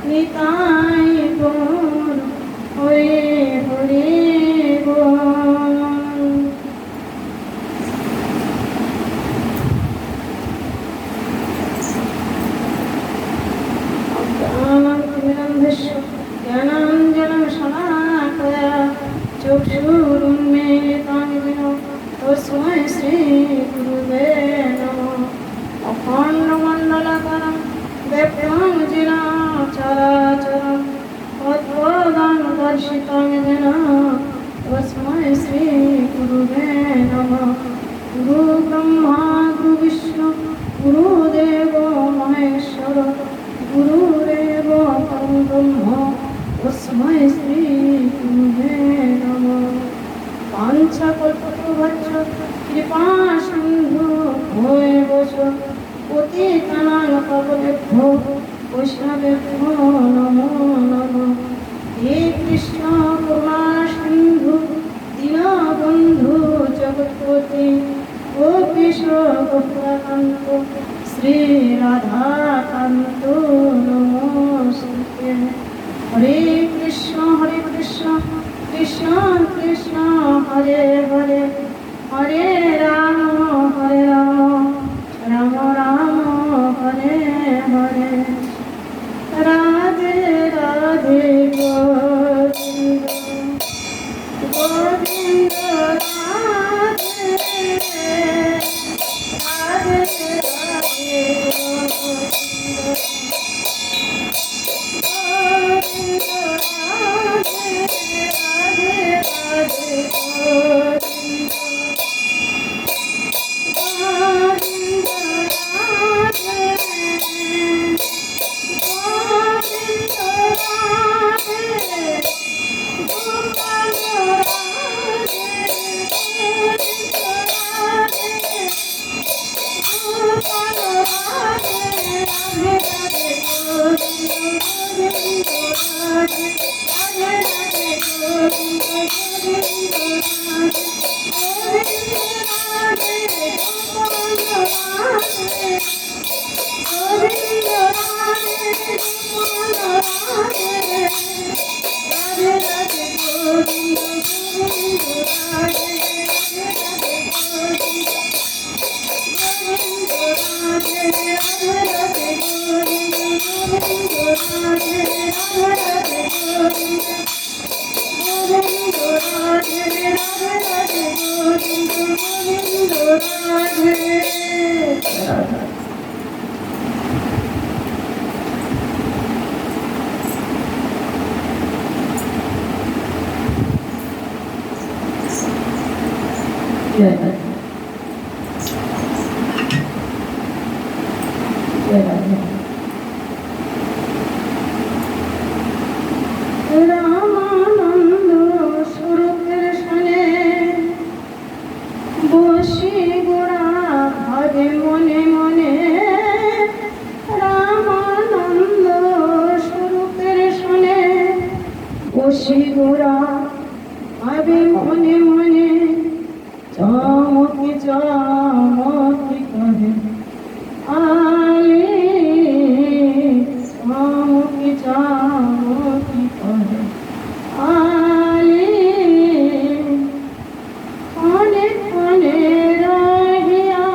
নিতাই গৌর হরে হরে জ্ঞানাঞ্জनं শলাকয়া চক্ষুरुन्मीलितं येन तस्मै श्रीगुरुवे नमः अखण्डमण्डलाकारं व्याप्तं येन चराचरं तत्पदं दर्शितं येन तस्मै श्रीगुरुवे नमः गुरु ब्रह्मा गुरु विष्णु गुरुदेवो महेश्वर गुरुरेव परं ब्रह्म तस्मै श्रीगुरुवे नमः पाञ्चकल्पतरुभ्यश्च कृपासिन्धु भवेश पतितानां पावनेभ्यो वैष्णवेभ्यो नमो नमः हे कृष्ण करुणासिन्धु दीनबन्धु जगत्पति गोपीश गोपिकान्त श्री राधाकान्त नमोस्तुते हरे कृष्ण कृष्ण कृष्ण हरे हरे हरे राम राम राम हरे हरे राधे राधे गोविंद गोविंद राधे राधे राधे রামানন্দ স্বরূপের সনে বসি গোড়া ভাবে মনে মনে রামানন্দ স্বরূপের সনে বসি গোড়া ভাবে মনে মনে চমকি চমকি কহে আলে চমকি চমকি কহে আলে কনে কনে রহিয়া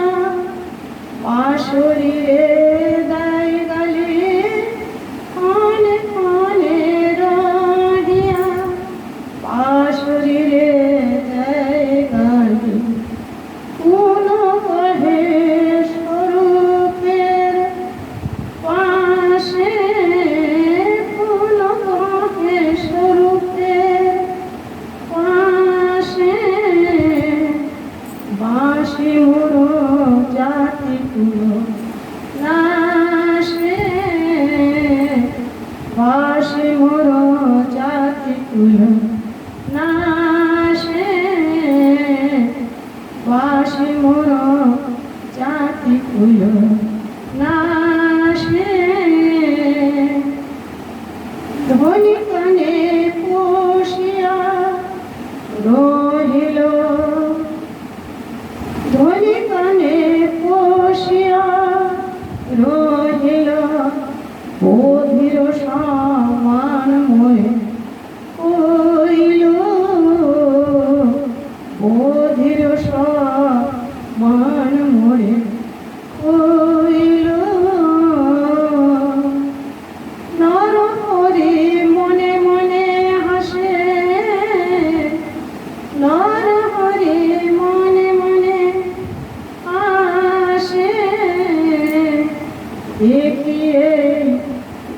দেখিয়ে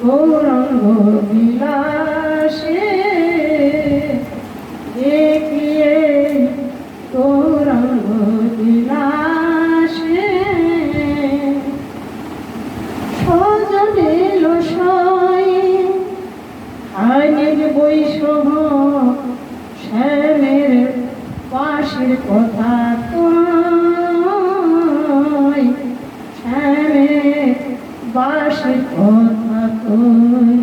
গৌরাঙ্গ বিলাসে দেখিয়ে গৌরাঙ্গ বিলাসে সজনে লসাই আইনের বৈষম শ্যামের বাসের কথা কই শ্যামের বাসের কথা কই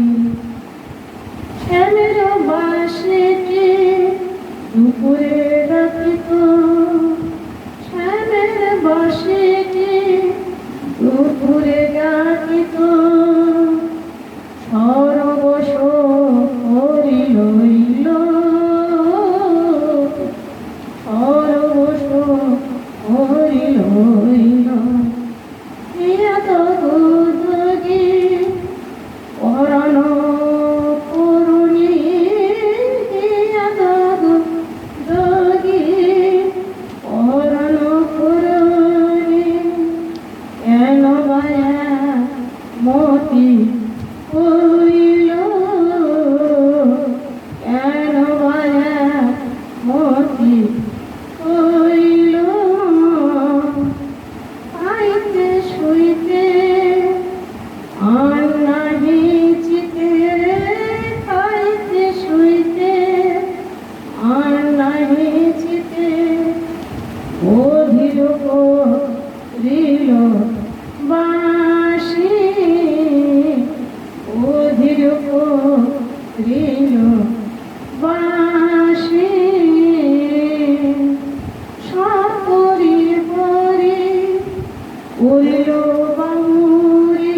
শ্যামের বাসেটি দুপুরে রাখিত শ্যামের বাসেটি দুপুরে রাখিত সর্বশ হরি লইল সর্বশ হরি লইল ইয়া তো দুদগি পরাণ করুণী ইয়া তো দুদগি পরাণ করুণী কেন বায়া মতি হইল কেন বায়া মতি হইল খাইতে শুইতে আর নাহি চিতে খাইতে শুইতে আর নাহি চিতে অধীর করিল বাসি অধীর করিল বাসি সাপরি পরি উইল বাউরি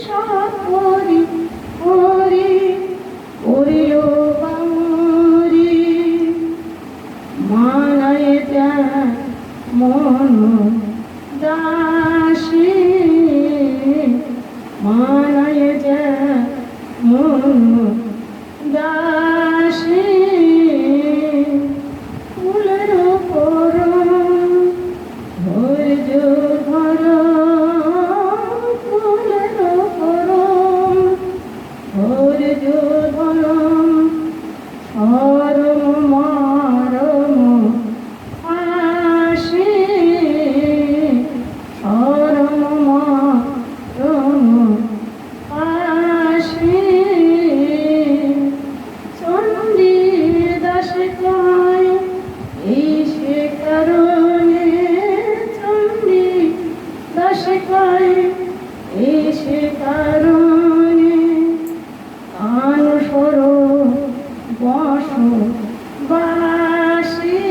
সাপরি পরি উইল বাউরি মানায় যায় মন দাসী মানায় যায় মন দাসী ফুলের করম ধৈর্য ধর ফুলের করম ধৈর্য ধর সরম মারম আসি সরম মারম আসি চণ্ডী দাসে কয় এই সে কারণে চণ্ডী দাসে কয় এই সে কারণে কান সর বস বাসি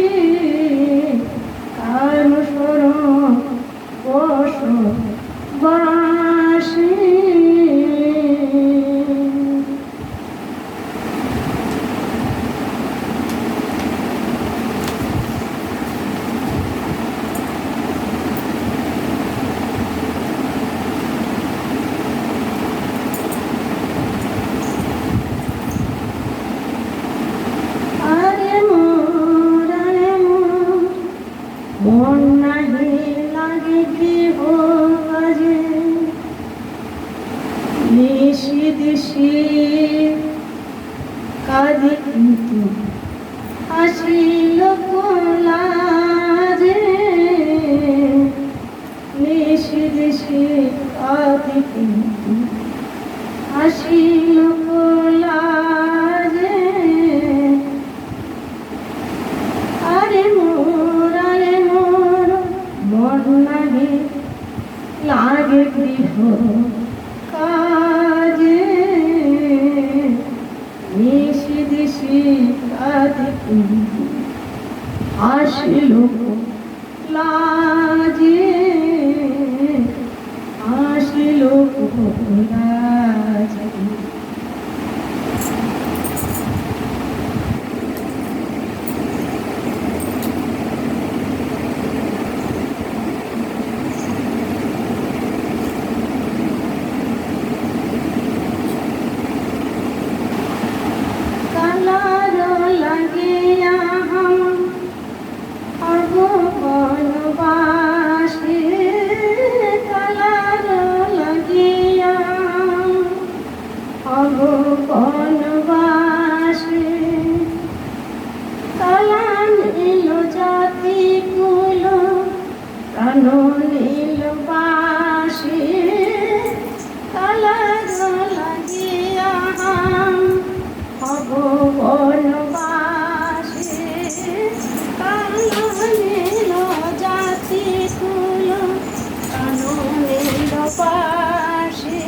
কান সর বস বাসি আরে মোর মন নাহি লাগে গৃহ কাজে নিশি দিশি কাঁদি কিন্তু হাসিল লাজে নিশি দিশি কাঁদি কিন্তু হাসিল লাজে আরে মোর মন নাহি লাগে গৃহ কাজে নিশি দিশি কাঁদি কিন্তু হাসিল লাজে হাসিল লাজে লাগিয়া हम अगो बनवासी নীল বাসি কালা লাগিয়া হব বনবাসী কালো নীল জাতি কুল কালো নীল বাসি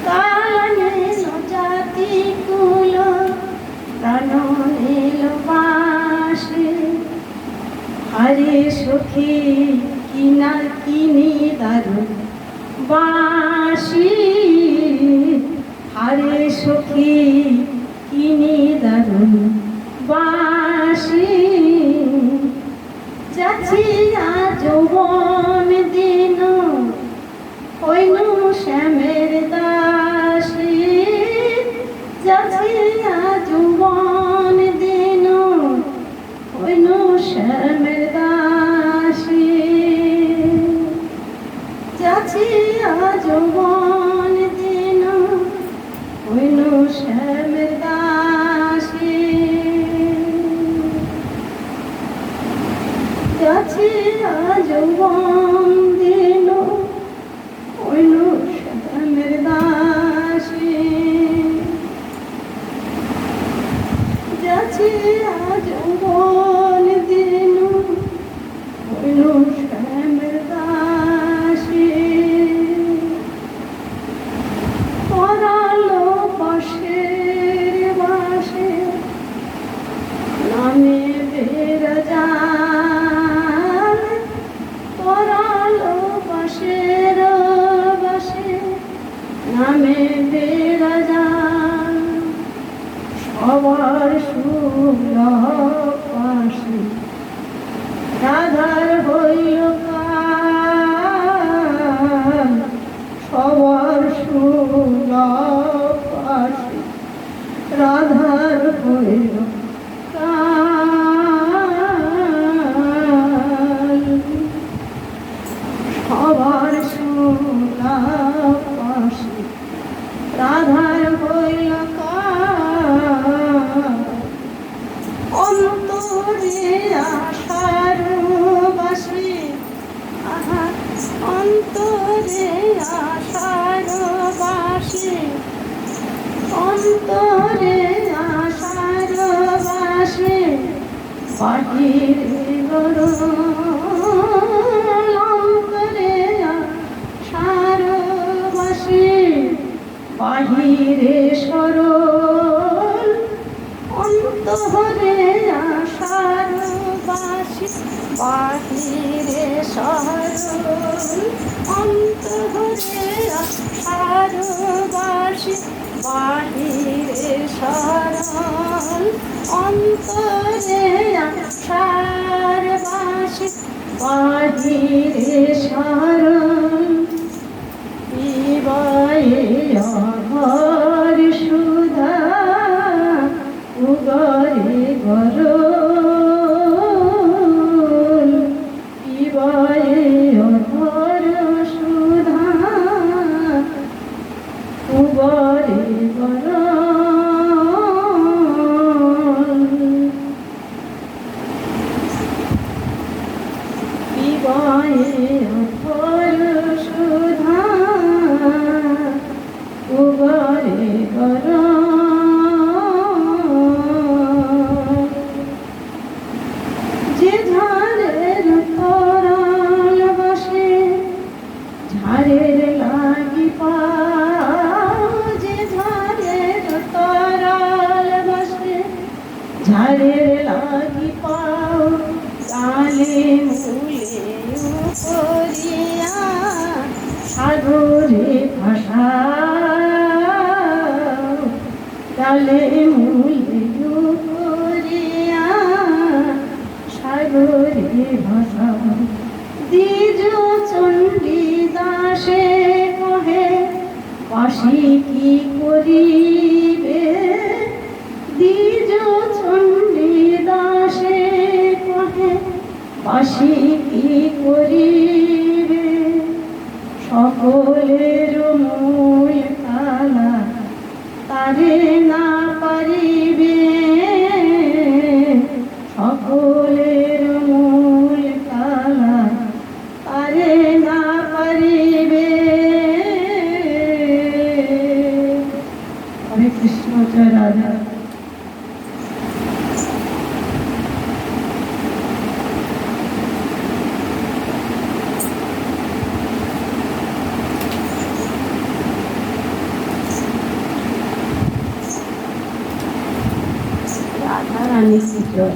কালো নীল জাতি কুল কালো নীল বাসি হরে সখী কিনি দারুণ বাসি হরে সখী কিনি দারুণ বাসি যাচ্ছি যৌবন দিন হইনু শ্যামের দাসী যাচ্ছি যৌবন দিন হইনু শ্যামের দাসী যাচ্ছি যৌবন দিন হইনু শ্যামের দাসী যাচ্ছি যৌবন দিন হইনু শ্যামের দাসী যাচ্ছি যৌবন দিন হইনু শ্যামের দাসী পরালো পাশের বাসে নামে বেরাজান পরালো পাশের বাসে নামে বেরাজান সবার সুলভ পাশে রাধার হইল কাল সবার সুলভ পাশে রাধার হইল কাল সবার সুলভ পাশে রাধার হইল কাল অন্তরে আশার বাসি অন্তরে আশার বাসি অন্তরে আশার বাসি বাহিরে গরল অন্তরে আশার বাসি বাহিরে সরল অন্তরে আশার বাসি বাহিরে সরল অন্তরে আশার বাসি বাহিরে সরল অন্তরে আশার বাসি বাহিরে সরল পিবায়ে অঘর সুধা উগরে গরল পিবায়ে অঘর সুধা উগরে গরল পিবায়ে অঘর সুধা উগরে গরল যে ঝাড়ের তরাল বসে ঝাড়ের লাগি পাও যে ঝাড়ের তরাল বসে ঝাড়ের লাগি পাও কালে মূলে উপরিয়া সাগরে ভাসাও কালে মূলে উপরিয়া সাগরে ভাসাও দ্বিজ চণ্ডী দাসে কহে বাসি কি করিবে দ্বিজ চণ্ডী দাসে কহে বাসি কি করিবে সকলের মূল কালা তারে না পারিবে সকলের মূল কালা তারে না পারিবে। হরে কৃষ্ণ, জয় রাধা। রাধা রানী কি জয়।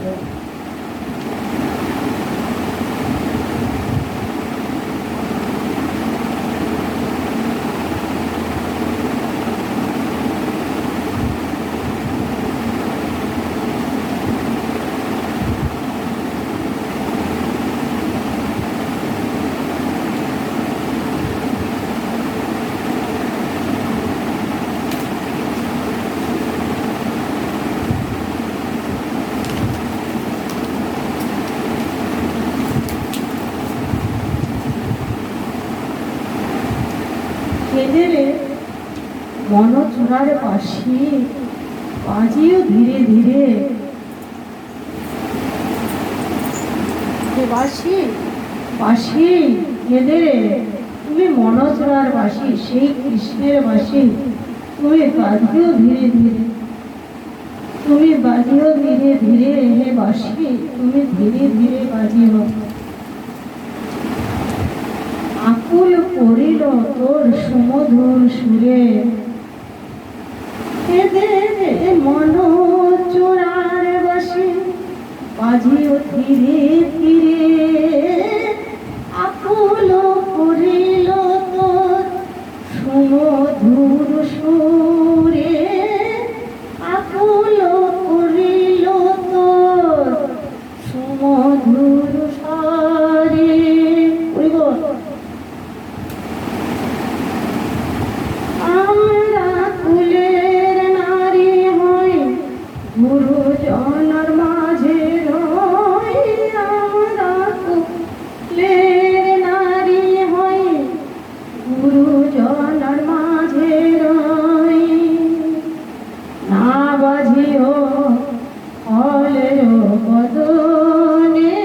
কেঁদেলে মনচোরার বাঁশি বাজিও ধীরে ধীরে। বাঁশি বাঁশি কেঁদেলে তুমি মনচোরার বাঁশি, সেই কৃষ্ণের বাঁশি তুমি বাজিও ধীরে ধীরে। তুমি বাজিও ধীরে ধীরে, হে বাঁশি তুমি ধীরে ধীরে বাজিও। আকুল করিল তোর সুমধুর সুরে, কেঁদে মন চোরার বাঁশি বাজিও ধীরে ধীরে। আকুল করিল তোর সুমধুর সুরে, আকুল করিল তোর সুমধুর স্বরে। আমরা কুলের নারী হই, গুরুজনের মাঝে রই। আমরা কুলের নারী হই, গুরুজনের মাঝে রই। না বাজিও ফলের বদনে,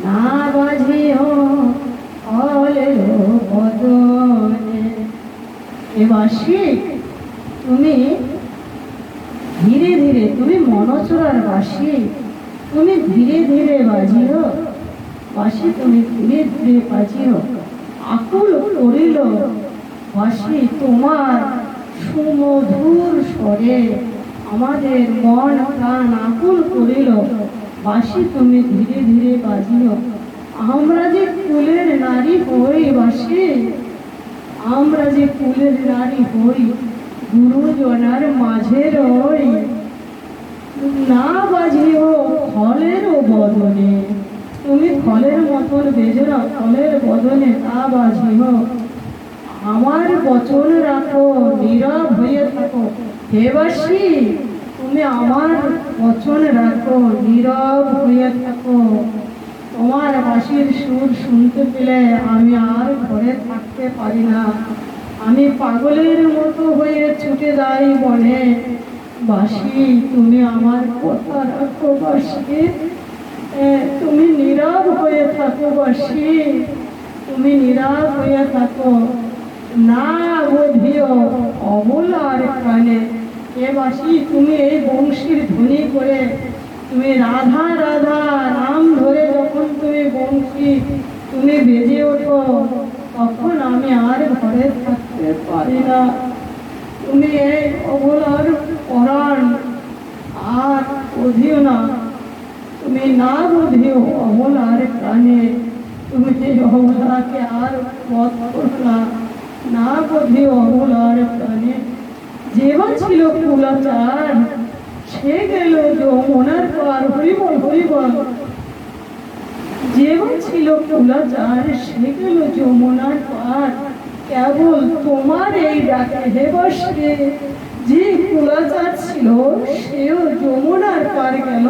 না বাজিও ফলের বদনে। এ বাঁশি তুমি ধীরে ধীরে, তুমি মনচোরার বাঁশি তুমি ধীরে ধীরে বাজিও। বাঁশি তুমি ধীরে ধীরে বাজিও। আকুল করিল বাঁশি তোমার সুমধুর স্বরে, আমাদের মন প্রাণ আকুল করিল বাঁশি তুমি ধীরে ধীরে বাজিও। আমরা যে কুলের নারী হই বাঁশি, আমরা যে কুলের নারী হই, গুরুজনার মাঝে রই। না বাজিও ফলের বদনে, তুমি ফলের মতন বেজো না, ফলের বদনে তা বাজিও। আমার বচন রাখো, নীরব হয়ে থাকো। হে বাঁশি তুমি আমার বচন রাখো, নীরব হয়ে থাকো। তোমার বাঁশির সুর শুনতে পেলে আমি আর ঘরে থাকতে পারি না, আমি পাগলের মতো হয়ে ছুটে যাই বনে। বাঁশি তুমি আমার কথা রাখো, বাঁশি তুমি নীরব হয়ে থাকো। বাঁশি তুমি নীরব হয়ে থাকো। না বোধিও অবলার কানে। এ বাঁশি তুমি এই বংশীর ধ্বনি করে তুমি রাধা রাধা নাম ধরে যখন তুমি বংশী তুমি বেজে ওঠো, তখন আমি আর ঘরে থাকতে পারি না। তুমি এই অবলার পরাণ আর বোধিও না, তুমি না বোধিও অবলার প্রাণে। তুমি অবলাকে আর বধ করো না, না বোধিও অবলার প্রাণে। যেবা ছিল কুলাচার, সে গেল যমুনার পার। হরিবল হরিবল। যেবা ছিল কুলাচার, সে গেল যমুনার পার। কেবল তোমার এই ডাকে হে বাঁশি, যে কুলাচার ছিল সেও যমুনার পার গেল।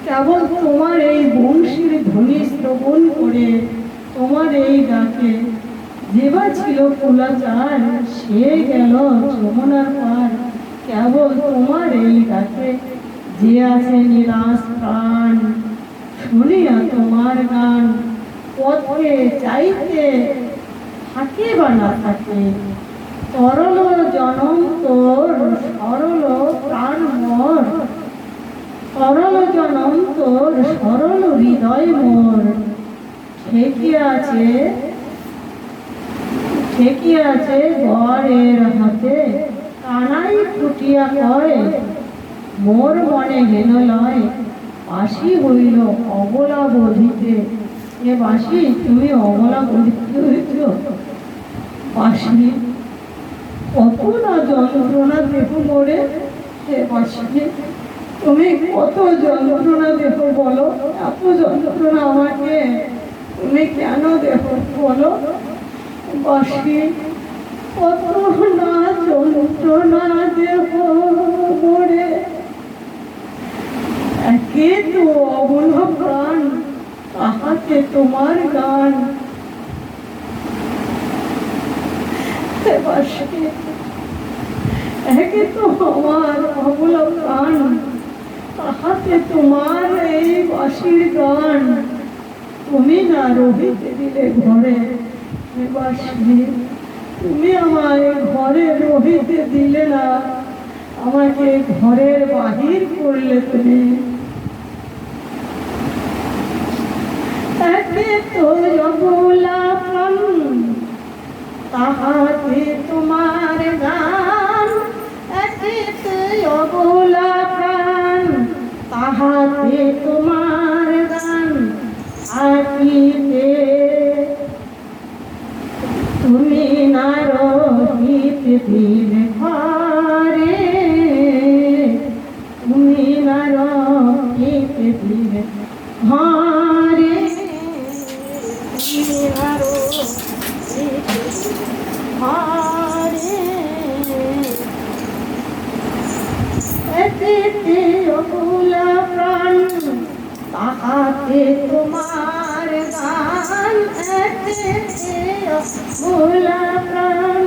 কেবল তোমার এই বংশীর ধ্বনি শ্রবণ করে, তোমার এই ডাকে। যেবা ছিল কুলাচার, সে গেল যমুনার পার। কেবল তোমার এই ডাকে। যে আছে নিরাশ প্রাণ, শুনিয়া তোমার গান, পথে চাইতে থাকে বা না থাকে, তরল জনম তোর সরল প্রাণ মোর, সরল জনম তোর সরল হৃদয় মোর, ঠেকি আছে ঘরের হাতে, কানাই ফুটিয়া কয় মোর মনে হেন লয়, বাসি হইল অবলা বধিতে। এ বাসি, তুমি অবলা বধিতে হইছ। বাসি কত না যন্ত্রণা দেহ মোরে, হে বাসি তুমি কত যন্ত্রণা দেহ বলো, এত যন্ত্রণা আমাকে তুমি কেন দেহ বলো। বাসি কত না যন্ত্রণা দেহ মোরে, একে তো অবলা প্রাণ, তাহাতে তোমার গান। একে তো আমার অবলা প্রাণ, তাহাতে তোমার এই বাঁশির গান। তুমি না রহিতে দিলে ঘরে, বাঁশি তুমি আমায় ঘরে রহিতে দিলে না, আমাকে ঘরের বাহির করলে তুমি। একে তো অবলা প্রাণ, তাহাতে তোমার গান, একে তো অবলা প্রাণ, তাহাতে তোমার গান। থাকিতে তুমি না রহিতে দিলে ঘরে, তুমি না রহিতে দিলে ঘরে, তুমি না রহিতে ঘরে। এতে অবলা প্রাণ, তাহাতে তোমার গান, এতে অবলা প্রাণ,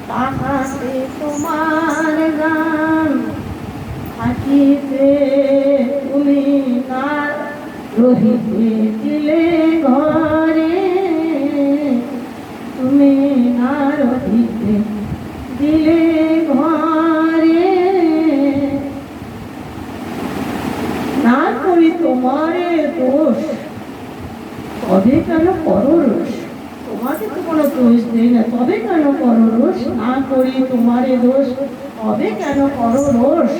তাহাতে তোমার গান। থাকিতে তুমি না রহিতে দিলে ঘরে, তুমি না রহিতে দিলে ঘরে। না করি তোমারে দোষ, তবে কেন করো রোষ। তোমাকে তো কোনো দোষ দেই না, তবে কেন করো রোষ। না করি তোমারে দোষ, তবে কেন করো রোষ।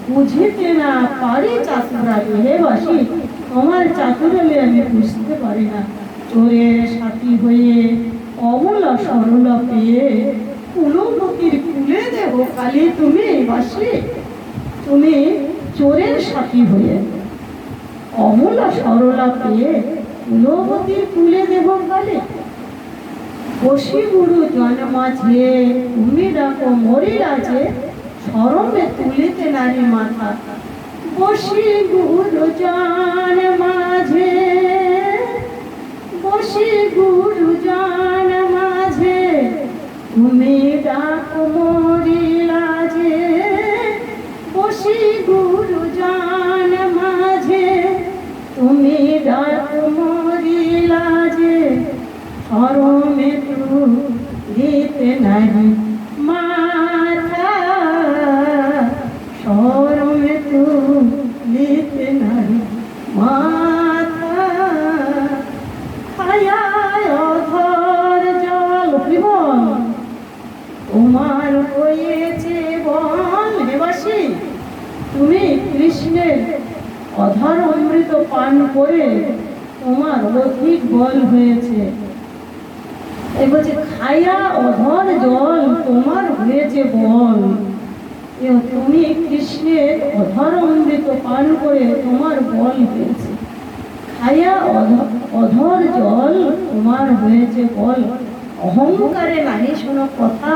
বুঝিতে না পারি চাতুরালে, হে বাসি তোমার চাতুরালে আমি বুঝতে পারি না। চোরের সাথী হয়ে অবলা সরলা পেয়ে, কুলবতীর কুলে দেব কালি তুমি। বাসি তুমি চোরের সাথী হয়ে অবলা সরলা পেয়ে, কুলবতীর কুলে দেব কালি। বসি গুরু জন্মাঝে, তুমি ডাকো মরিলাছে, শরমে তুলিতে নারী মাথা। বসি গুরু জন্মাঝে, বসি গুরু জন্মাঝে, তুমি ডাকো মরিলাছে। বসি গুরু জন্মাঝে, তুমি ডাকো মরিলাছে, শরমে তুলিতে নারী মাথা। শরমে তুলিতে নারী মাথা। ছায়ায় অধর জল জীবন তোমার হয়েছে বল। হে বাসি তুমি কৃষ্ণের অধর অমৃত পান করে তোমার অধিক বল হয়েছে। এই বলছে খায়া অধর জল তোমার হয়েছে বল। তুমি কৃষ্ণের অধর অমৃত পান করে তোমার বল হয়েছে। খায়া অধর জল তোমার হয়েছে বল। অহংকারে নাহি শোনো কথা,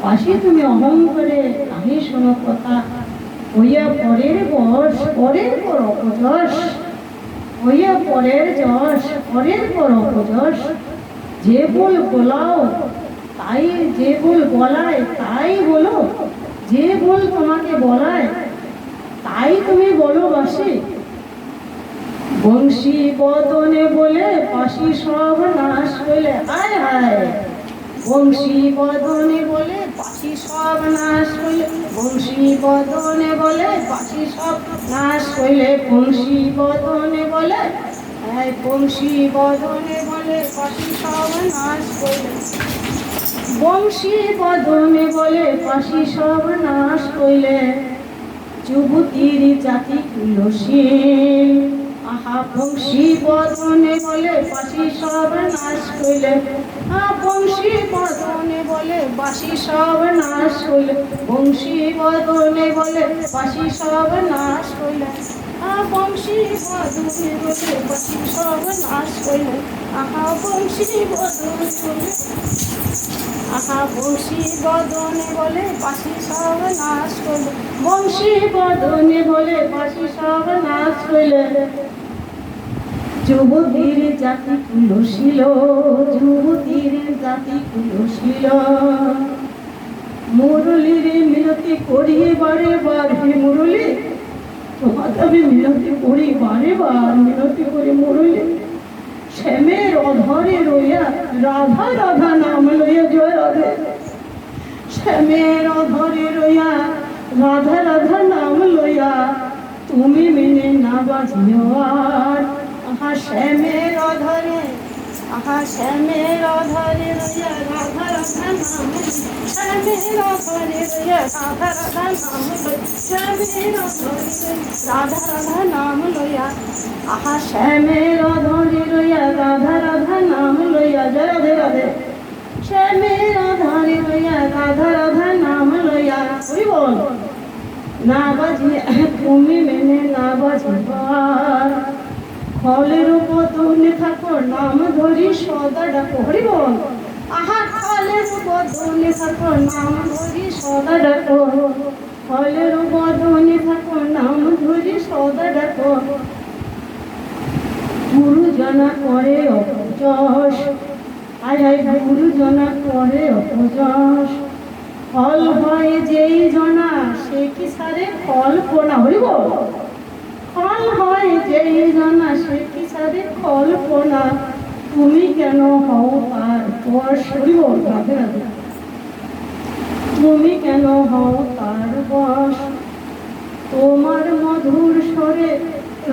বাসি তুমি অহংকারে নাহি শোনো কথা। হইয়া পরের বশ, পরের পর অপযশ, হইয়া পরের যশ, পরের পর অপযশ। যে বল বলাও তাই, যে বল বলায় তাই বলো, যে বল তোমাকে বলায় তাই তুমি বলো। বাসি বংশী বদনে বলে পাশি সব নাশ হইলে, হায় হায়, বংশী বদনে বলে পাশি সব নাশ হইলে, বংশী বদনে বলে পাশি সব নাশ হইলে, বংশী বদনে বলে, হ্যাঁ বংশী বদনে বলে পাশি সব নাশ হইলে, বংশী বদনে বলে পাশি সব নাশ হইলে, যুবতীর জাতি কুলশীল, আহা বংশী বদনে বলে পাশি সব নাশ হইলে, বংশী বদনে বলে বাসি সব নাশ হইলে, বংশী বদনে বলে বাসি সব নাশ হইলে, বংশী বদনে বলে বাসি সব নাশ হইলে, আহা বংশী বদনে বলে, আহা বংশী বদনে বলে বাসি সব নাশ হইলে, বংশী বদনে বলে বাসি সব নাশ হইলে, যুবতীর জাতি কুলশীল, যুবতীর জাতি কুলশীল, মুরলীর মিনতি করি বারে বার, হে মুরলী তোমাকে আমি মিনতি করি বারে বার, মিনতি করি মুরলী, শ্যামের অধরে রইয়া রাধা রাধা নাম লইয়া, জয় রাধে, শ্যামের অধরে রইয়া রাধা রাধা নাম লইয়া, তুমি মেনে না বাজিও আর, আহা শ্যামের অধরে, আহা শ্যামের অধরে রইয়া রাধা রাধা নাম, শ্যামের অধরে রইয়া রাধা রাধা নাম লইয়া, শ্যামের অধরে রাধা রাধা নাম লইয়া, আহা শ্যামের অধরে রইয়া রাধা রাধা নাম লইয়া, জয় রাধে রাধে, শ্যামের অধরে রইয়া রাধা রাধা নাম লইয়া, হরি বল, না বাজিয়ে তুমি মেনে না বাজিবার, ফলের বদনে থাকো নাম ধরি সদা ডাকো, হরি বল, আহা ফলের বদনে থাকো নাম ধরি সদা ডাকো, ফলের বদনে থাকো নাম ধরি সদা ডাকো, গুরুজনা করে অপযশ, আয় আয় গুরুজনা করে অপযশ, ফল হয় যেই জনা সে কি সারে ফল পোনা, হরি বল, ফল হয় যেই জনা সে কি সারে ফল পোনা, তুমি কেন হও তার বশ, হরি বল, রাধে রাধে, তুমি কেন হও তার বশ, তোমার মধুর স্বরে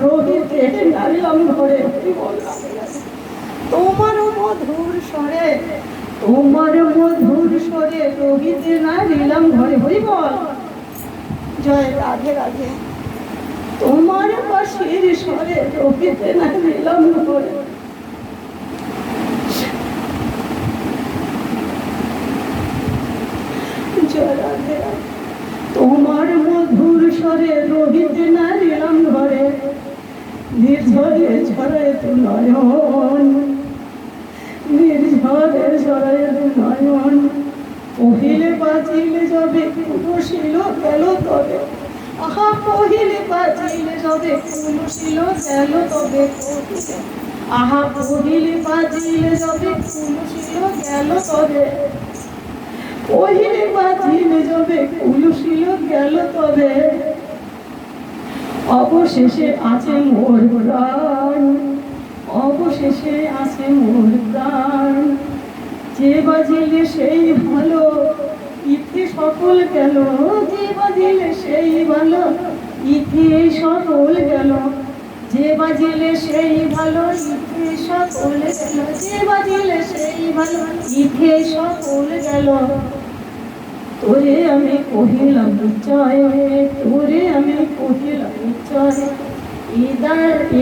রোহিতে নারিলাম ঘরে, হরি বল, রাধে রাধে, তোমার মধুর স্বরে, তোমার মধুর স্বরে রোহিতে নারিলাম ঘরে, হরি বল, জয় রাধে রাধে, তোমার বাঁশির স্বরে রোহিতে নারিলাম ঘরে, জয় রাধে রাধে, তোমার মধুর স্বরে রোহিতে নারিলাম ঘরে, নির্ঝরে ঝরে তু নয়ন, নির্ঝরে ঝরে তু নয়ন, পহিলে বাজিলে যাবে কুলশীল গেল তবে, আহা পহিলে বাজিলে যাবে কুলশীল গেল তবে, আহা পহিলে বাজিলে যাবে কুলশীল গেল তবে, পহিলে বাজিলে যাবে কুলশীল গেল তবে, অবশেষে আছে মোর প্রাণ, অবশেষে আছে মোর প্রাণ, যে বাজিলে সেই ভালো ইতি সকল গেল, যে বাজিলে সেই ভালো ইতি সকল গেল, যে বাজিলে সেই ভালো ইতি সকল গেল, যে বাজিলে সেই ভালো ইতি সকল গেল, তোরে আমি কহিলাম নিশ্চয়, তোরে আমি কহিলাম নিশ্চয়,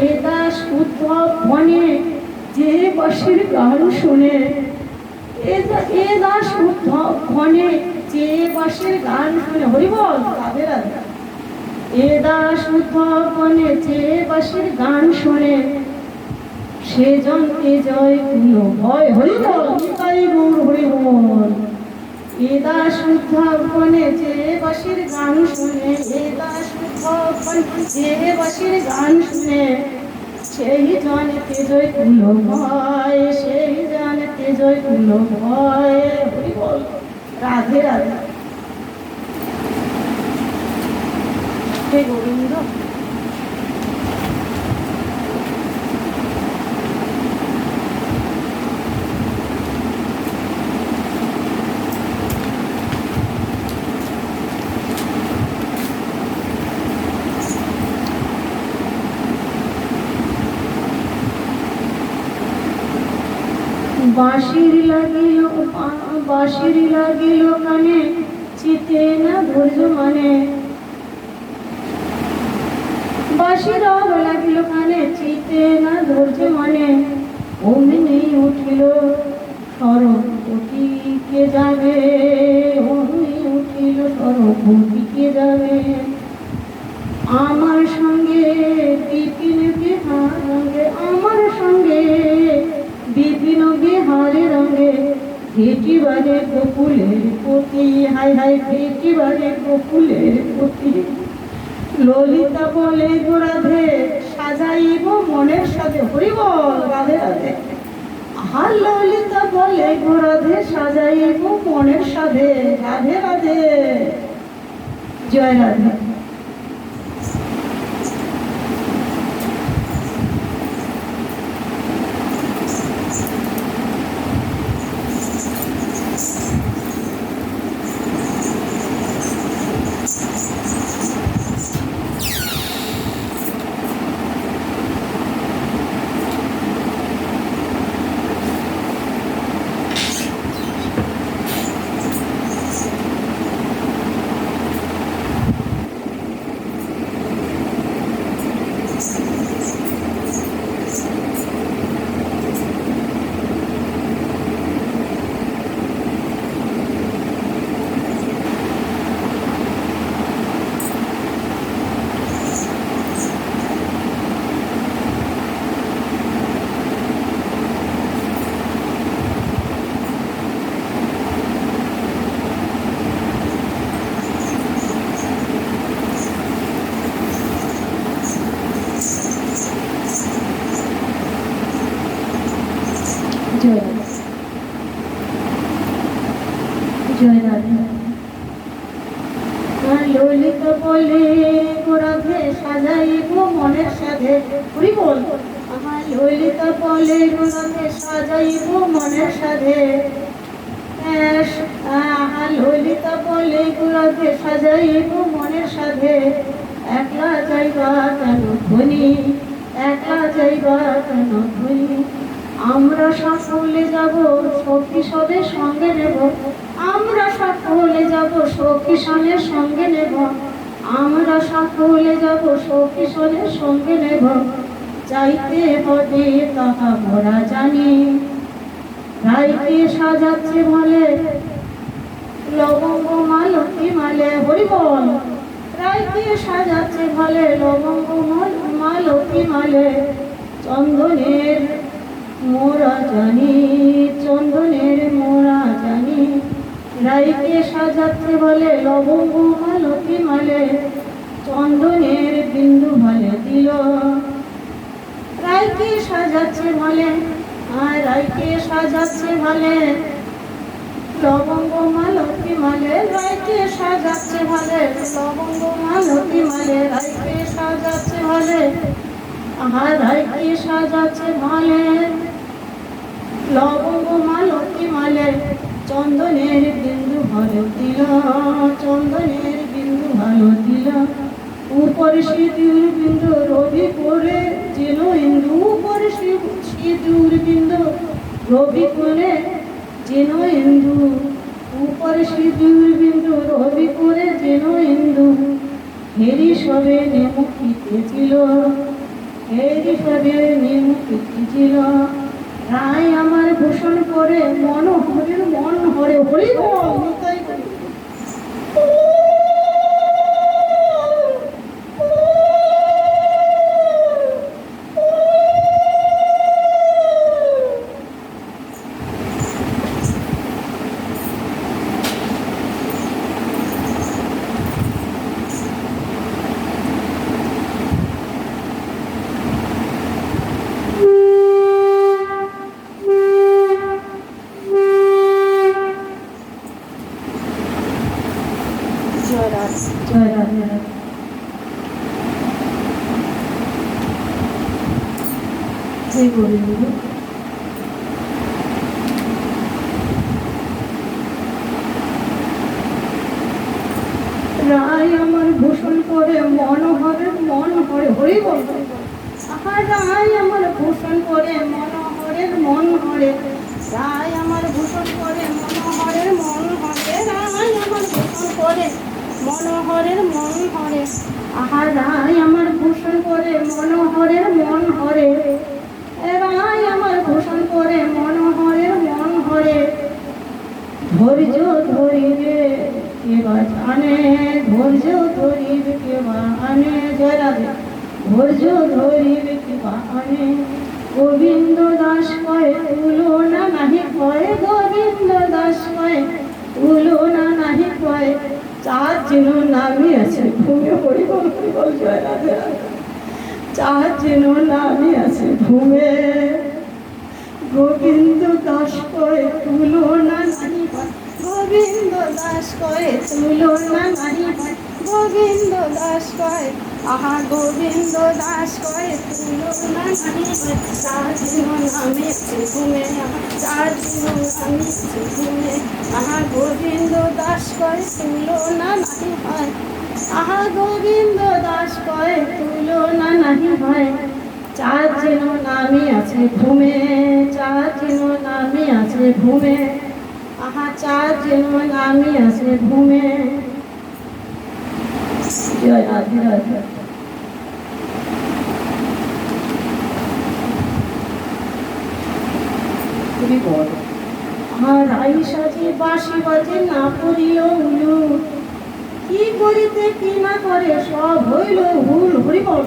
এ দাস উদ্ধব মনে যে বাঁশির গান শুনে, এ দাস উদ্ধব মনে যে বাঁশির গান শুনে, হরি বল, রাধে রাধে, এ দাস উদ্ধব মনে যে বাঁশির গান শুনে, সে জন্মে জয় কুলো ভয়, হরি বল, নিতাই গৌর হরি বল, এ দাস উদ্ধব মনে যে বাঁশির গান শুনে, এ দাস উদ্ধব মনে যে বাঁশির গান শুনে, সেই জানেতে জয় কুলো ভয়, সেই জানেতে জয় কুলো ভয়, হরি বল, রাধে রাধে, হে গোবিন্দ। বাঁশির লাগিল কানে, চিতে না ধৈর্য মানে। বাঁশির লাগিল কানে, চিতে না ধৈর্য মানে। অমনি উঠিল সরস্বতী কে যাবে, অমনি উঠিল সরস্বতী কে যাবে। আমার সঙ্গে বিপিন বিহার রঙে, আমার সঙ্গে বিপিন বিহারে রঙে, ভেটিবারে গোকুলের পতি, হায় হায় ভেটিবারে গোকুলের পতি। ললিতা বলে গো রাধে, সাজাইব মনের সাথে, হরি বল রাধে রাধে। আর ললিতা বলে গো রাধে, সাজাইব মনের সাথে, রাধে রাধে। জয় রাধে। জয় রাধে। ললিতা বলে গো রাধে, সাজাইব মনের সাথে, হরি বল। আমার ললিতা বলে গো রাধে, সাজাইব মনের সাথে। ললিতা বলে গো রাধে, সাজাইব মনের সাথে। একলা যাইবা কেন ধনী, একলা যাইবা কেন ধনী। আমরা সকলে যাব, সখী সবের সঙ্গে নেব। আমরা সকলে যাব, সখী সনের সঙ্গে নেব। আমরা সকলে যাব, সখী সনের সঙ্গে নেব। যাইতে হবে তাহা মোরা জানি। রাইকে সাজাচ্ছে বলে লবঙ্গ মালতী মালে, হরি বল। রাইকে সাজাচ্ছে বলে লবঙ্গ মালতী মালে। চন্দনের মোরা জানি, চন্দনের মোরা জানি। রাইকে সাজাচ্ছে বলে লবঙ্গ মালতী মালে। চন্দনের বিন্দু ভালে দিল। রাইকে সাজাচ্ছে বলে, আর রাইকে সাজাচ্ছে বলে লবঙ্গ মালতী মালে। রাইকে সাজাচ্ছে বলে লবঙ্গ মালতী মালে। রাইকে সাজাচ্ছে বলে, আর রাইকে সাজাচ্ছে বলে লবঙ্গ মালতী মালে। চন্দনের বিন্দু ভালো দিল, চন্দনের বিন্দু ভালো দিল। উপরে সিঁদুর বিন্দু রবি করে যেন ইন্দু। উপরে সিঁদুর বিন্দু রবি করে যেন ইন্দু। উপরে সিঁদুর বিন্দু রবি করে যেন ইন্দু। হেরি সবে নেমুখিতেছিল, হেরি সবে নেমুখিতেছিল। রায় আমার ভূষণ করে মন হরির মন হরে, হরি বল নিতাই হরি। জয় রাধে। জয় গোবিন্দ। রায় আমার ভূষণ করে মন হরে মন হরে, হরি বল। রায় আমার ভূষণ করে মন হরে মন হরে। রায় আমার ভূষণ করে মনোহরের মন হরে, রায় আমার ভূষণ করে মনোহরের মন হরে। আহা রায় আমার ভূষণ করে মনোহরের মন হরে, রায় আমার ভূষণ করে মনোহরের মন হরে। ধৈর্য ধরিবে কেবা জানে, ধৈর্য ধরিবে কেবা আনে, জয়রাধে। ধৈর্য ধরিবে কেবা আনে, গোবিন্দ দাস কয় তুলনা নাহি কয়, গোবিন্দ দাস কয় তুলনা নাহি কয়। চার যেন নামই আছে ঘুমে হরিবল হরিবল, জয়রাধে। চার যেন নামই আছে ঘুমে, গোবিন্দ দাস কয় তুলনা নাহি হয়, গোবিন্দ দাস কয় তুলনা নাহি হয়, গোবিন্দ দাস কয়। আহা গোবিন্দ দাস কয় তুলনা নাহি হয়। চার যেন নামে আছে ঘুমে, চার যেন নামে আছে ঘুমে। আহা গোবিন্দ দাস কয় তুলনা নাহি হয়, আহা গোবিন্দ দাস কয় তুলনা নাহি হয়। চার যেন নামে আছে ঘুমে, চার যেন নামে আছে ঘুমে। আহা চার যেন নামে আছে ঘুমে। জয় রাধে রাধে। আর আই সাজে বাঁশি বাজে না পড়িল উলু, কি করিতে কি না করে সব হইল ভুল। হরিবল।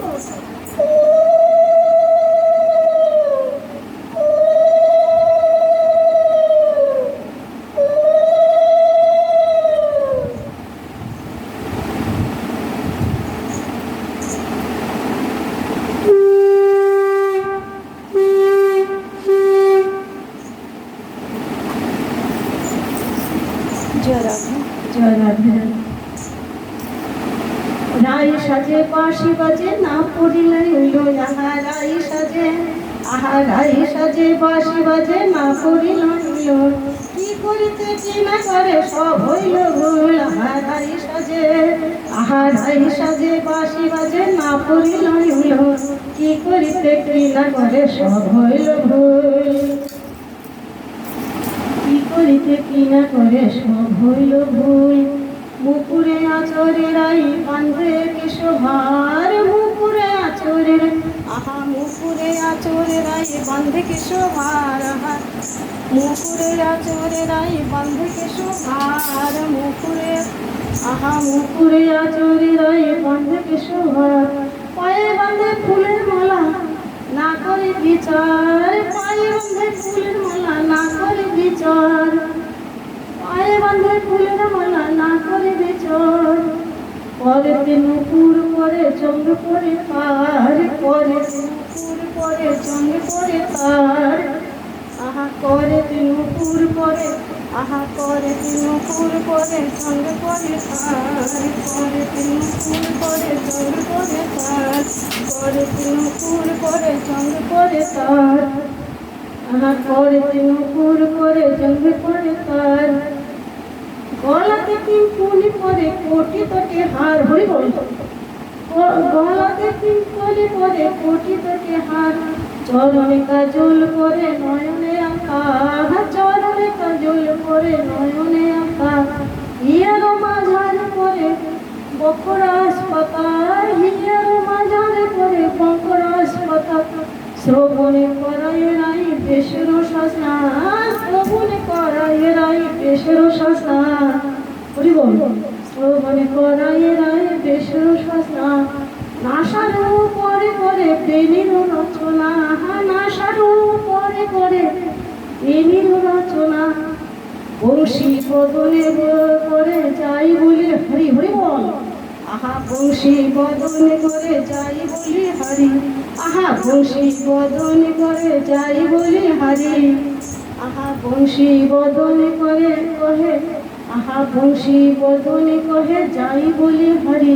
রাই সাজে বাঁশি বাজে না পড়িলে হইল, আহা রাই সাজে, আহা রাই সাজে বাঁশি বাজে না পড়িল হইল, কি করিতে কি না করে সব হইল ভুল। আহা রাই সাজে, আহা রাই সাজে বাঁশি বাজে না পড়িল হইল, কি করিতে কি না করে সব হইল ভুল। কি করিতে কি না করে সব হইল ভুল। মুকুরে আচরে রাই বাঁধে কেশভার, মুকুরে আচরে, আহা মুকুরে আচরে রাই বাঁধে কেশভার, আহা মুকুরে আচরে রাই বাঁধে কেশভার, মুকুরে, আহা মুকুরে আচরে রাই বাঁধে কেশভার। পায়ে বাঁধে ফুলের মালা না করে বিচার, পায়ে বাঁধে ফুলের মালা না করে বিচার, পায়ে বাঁধে ফুলের মালা না করে বিচার। পরেতে নুপুর করে চন্দ্র করে তার, পরেতে নুপুর করে চন্দ্র করে তার, আহা করেতে নুপুর করে, আহা করেতে নুপুর করে চন্দ্র করে তার, করেতে নুপুর করে চন্দ্র করে তার, করেতে নুপুর করে চন্দ্র করে তার, আহা করেতে নুপুর করে চন্দ্র করে তার। গলাতে তিন ফুলি পরে কোটি তোকে হার। হরিবল। গলাতে তিন ফুলি পরে কোটি তোকে হার, চরণে কাজল করে নয়নে আঁকা, চরণে কাজল করে নয়নে আঁকা। হিয়ার মাঝার করে বকরাস পাতা, হিয়ার মাঝার করে বকরাস পাতা। শ্রবণে করায় রাই বেশের শাসনা, শ্রবণে করায় রাই বেশের শাসনা। হরিবল। শ্রবণে করায় রাই বেশের শাসনা। নাসারু পরে করে প্রেমীর রচনা, নাসারু পরে করে প্রেমীর রচনা। বংশী বদলে করে যাই বলি হরি। হরিবল। আহা বংশী বদন করে যাই বলি হরি, আহা বংশী বদন করে যাই বলি হরি, আহা বংশী বদন করে কহে, আহা বংশী বদন কহে যাই বলি হরি।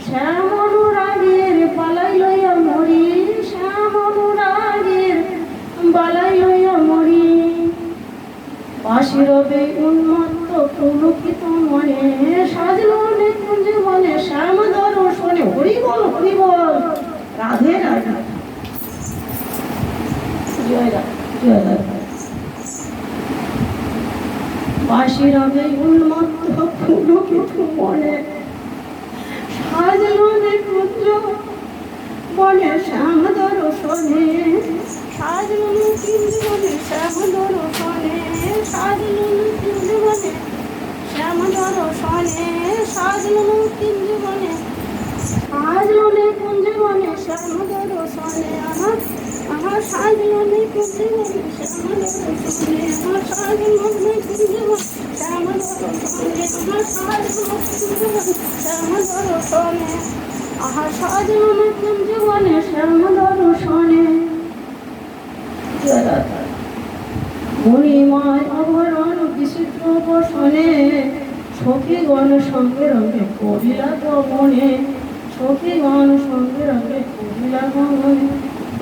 শ্যাম অনুরাগের পালাই লইয়া মরি, শ্যাম অনুরাগের বালাই লইয়া মরি। বাঁশি রবে উন্মত্ত পুলকিত মনে, সাজলো নিকুঞ্জ বনে শ্যাম দর্শনে। হরিবল হরিবল। রাধে রাধে। জয় রাধে জয় রাধে। বাঁশি রবে উন্মত্ত পুলকিত মনে, সাজলো নিকুঞ্জ বনে শ্যাম দর্শনে, সাজলো নিকুঞ্জ বনে শ্যাম দর্শনে, সাজলো নিকুঞ্জ বনে শ্যাম দর্শনে, সাজলো নিকুঞ্জ বনে, সাজলো নিকুঞ্জ বনে শ্যাম দর্শনে, আমার আমার সাজলো নিকুঞ্জ বনে শ্যাম দর্শনে, আমার সাজলো নিকুঞ্জ বনে শ্যাম দর্শনে, আমার সাজলো নিকুঞ্জ বনে শ্যাম দর্শনে, আহা সাজলো নিকুঞ্জ বনে শ্যাম দর্শনে। মণিময় আভরণ বিচিত্র বসনে, সখীগণ সঙ্গে রঙে করিলা গমনে, সখীগণ সঙ্গে রঙে করিলা গমনে,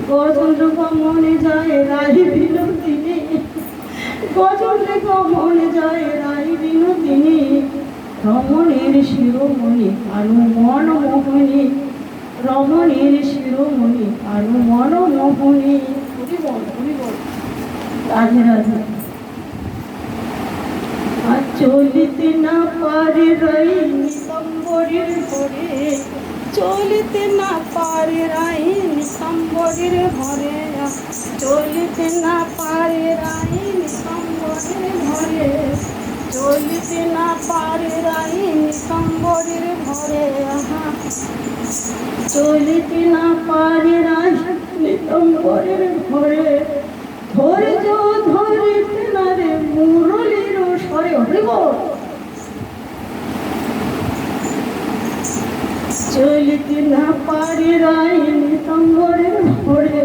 গজল গমনে যায় রাই বিনোদিনী, গজল গমনে যায় রাই বিনোদিনী, রমণীর শিরোমণি আরো মনমোহনী, রমণীর শিরোমণি আরো মনমোহনী। হরি বল, হরি বল। রাধে রাধে। আর চলিতে না পারে রাই নিতম্বরের ঘরে, চলিতে না পারে রাই নিতম্বরের ঘরে, চলিতে না পারে রাই নিতম্বরের ঘরে, চলিতে না পারে রাই নিতম্বরের ঘরে, আহা চলিতে না পারে রাই নিতম্বরের ঘরে, ধৈর্য ধরিতে না রে মুরলীর স্বরে। হরি বল। চলিতে না পারে রাই নিতম্বরের ঘরে,